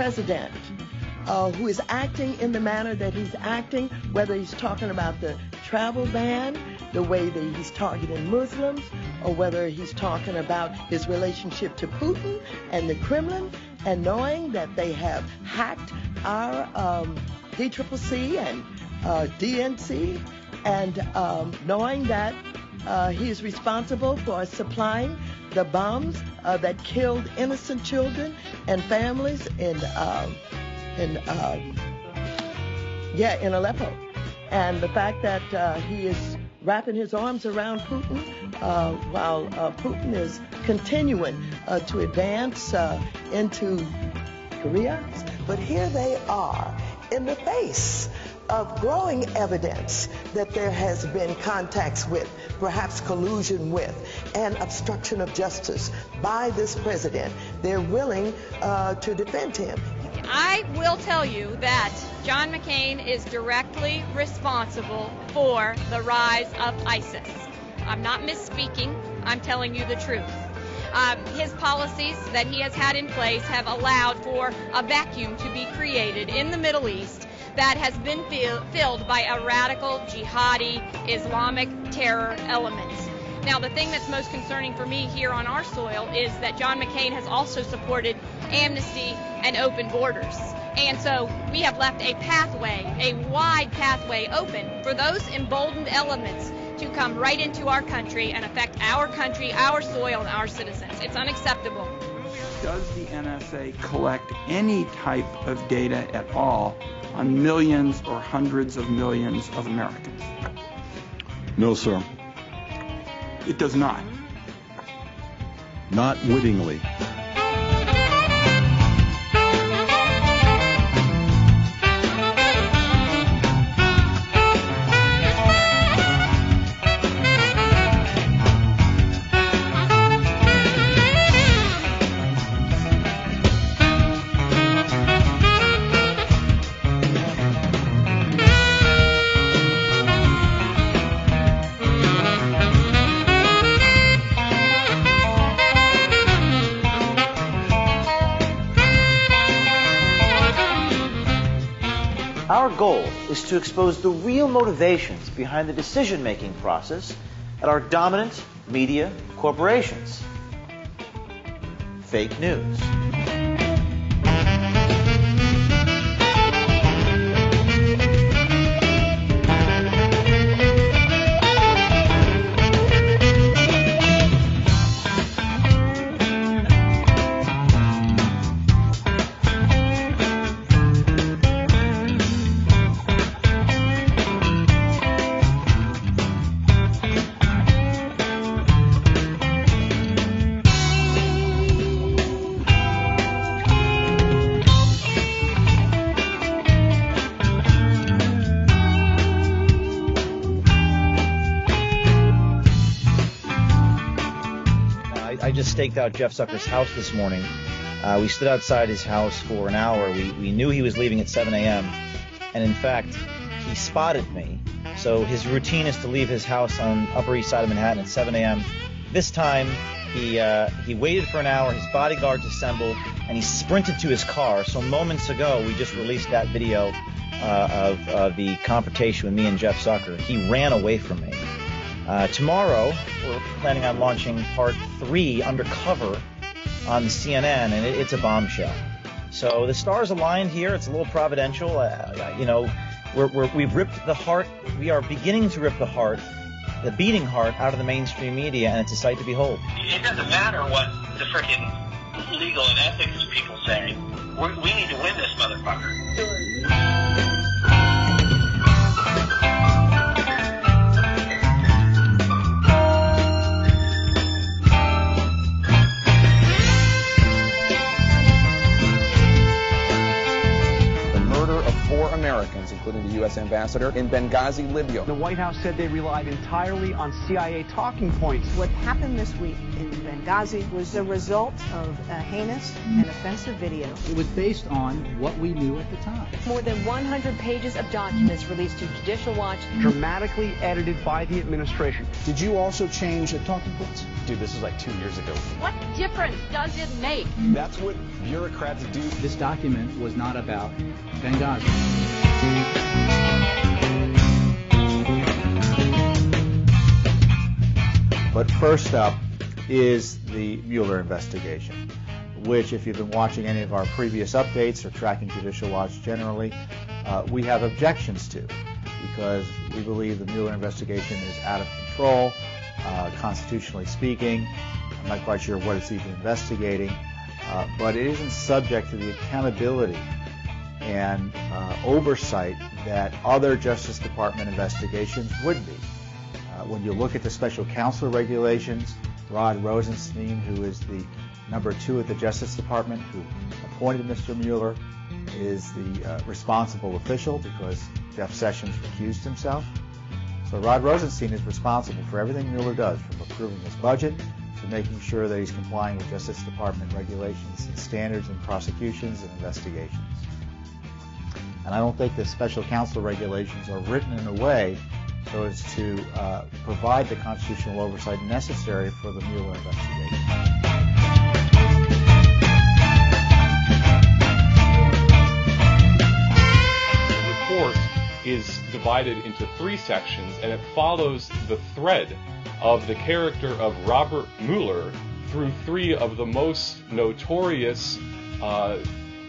president who is acting in the manner that he's acting, whether he's talking about the travel ban, the way that he's targeting Muslims, or whether he's talking about his relationship to Putin and the Kremlin, and knowing that they have hacked our DCCC and DNC, and knowing that he is responsible for supplying the bombs that killed innocent children and families in Aleppo, and the fact that he is wrapping his arms around Putin while Putin is continuing to advance into Korea. But here they are in the face of growing evidence that there has been contacts with, perhaps collusion with, and obstruction of justice by this president. They're willing to defend him. I will tell you that John McCain is directly responsible for the rise of ISIS. I'm not misspeaking. I'm telling you the truth. His policies that he has had in place have allowed for a vacuum to be created in the Middle East that has been filled by a radical jihadi Islamic terror element. Now, the thing that's most concerning for me here on our soil is that John McCain has also supported amnesty and open borders. And so we have left a pathway, a wide pathway open for those emboldened elements to come right into our country and affect our country, our soil, and our citizens. It's unacceptable. Does the NSA collect any type of data at all on millions or hundreds of millions of Americans? No, sir. It does not. Not wittingly. Our goal is to expose the real motivations behind the decision-making process at our dominant media corporations. Fake news. I just staked out Jeff Zucker's house this morning. We stood outside his house for an hour. We knew he was leaving at 7 a.m. And in fact, he spotted me. So his routine is to leave his house on Upper East Side of Manhattan at 7 a.m. This time, he waited for an hour, his bodyguards assembled, and he sprinted to his car. So moments ago, we just released that video of the confrontation with me and Jeff Zucker. He ran away from me. Tomorrow, we're planning on launching part 3 undercover on CNN, and it's a bombshell. So the stars aligned here. It's a little providential. We've ripped the heart. We are beginning to rip the beating heart out of the mainstream media, and it's a sight to behold. It doesn't matter what the freaking legal and ethics people say. We need to win this motherfucker. 4 Americans, including the U.S. ambassador, in Benghazi, Libya. The White House said they relied entirely on CIA talking points. What happened this week in Benghazi was a result of a heinous and offensive video. It was based on what we knew at the time. More than 100 pages of documents released to Judicial Watch. Dramatically edited by the administration. Did you also change the talking points? Dude, this was like 2 years ago. What difference does it make? That's what bureaucrats do. This document was not about Benghazi. But first up is the Mueller investigation, which, if you've been watching any of our previous updates or tracking Judicial Watch generally, we have objections to, because we believe the Mueller investigation is out of control, constitutionally speaking. I'm not quite sure what it's even investigating, but it isn't subject to the accountability and oversight that other Justice Department investigations would be. When you look at the special counsel regulations, Rod Rosenstein, who is the number 2 at the Justice Department, who appointed Mr. Mueller, is the responsible official because Jeff Sessions recused himself. So Rod Rosenstein is responsible for everything Mueller does, from approving his budget to making sure that he's complying with Justice Department regulations and standards in prosecutions and investigations. And I don't think the special counsel regulations are written in a way so as to provide the constitutional oversight necessary for the Mueller investigation. The report is divided into 3 sections, and it follows the thread of the character of Robert Mueller through 3 of the most notorious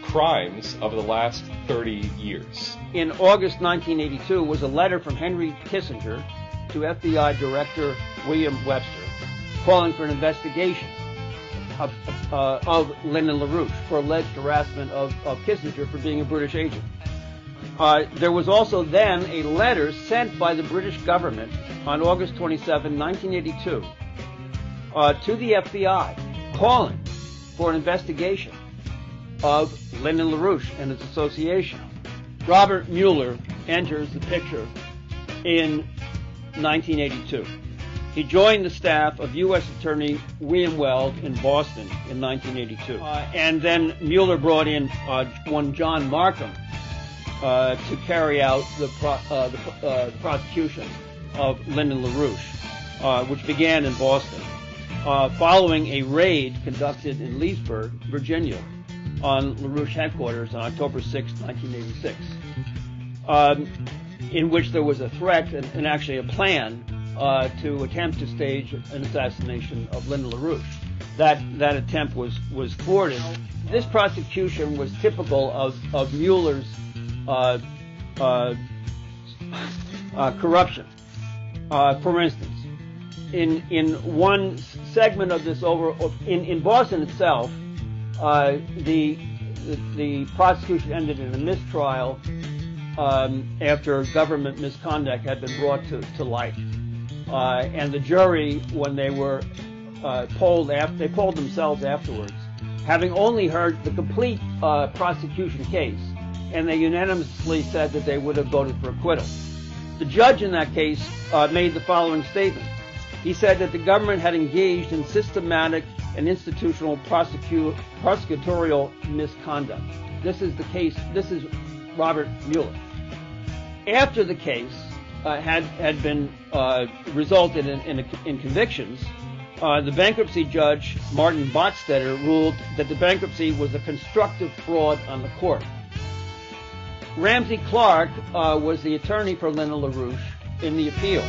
crimes of the last 30 years. In August 1982 was a letter from Henry Kissinger to FBI Director William Webster calling for an investigation of Lyndon LaRouche for alleged harassment of Kissinger for being a British agent. There was also then a letter sent by the British government on August 27, 1982 to the FBI calling for an investigation of Lyndon LaRouche and its association. Robert Mueller enters the picture in 1982. He joined the staff of U.S. Attorney William Weld in Boston in 1982. And then Mueller brought in one John Markham to carry out the prosecution of Lyndon LaRouche, which began in Boston, following a raid conducted in Leesburg, Virginia, on LaRouche headquarters on October 6, 1986, in which there was a threat and actually a plan to attempt to stage an assassination of Lyndon LaRouche. That attempt was thwarted. This prosecution was typical of Mueller's corruption. For instance, in one segment of this in Boston itself, the prosecution ended in a mistrial after government misconduct had been brought to light, and the jury, when they were polled, they polled themselves afterwards, having only heard the complete prosecution case, and they unanimously said that they would have voted for acquittal. The judge in that case made the following statement. He said that the government had engaged in systematic and institutional prosecutorial misconduct. This is the case. This is Robert Mueller. After the case had been resulted in convictions, the bankruptcy judge, Martin Botstetter, ruled that the bankruptcy was a constructive fraud on the court. Ramsey Clark was the attorney for Lyndon LaRouche in the appeal.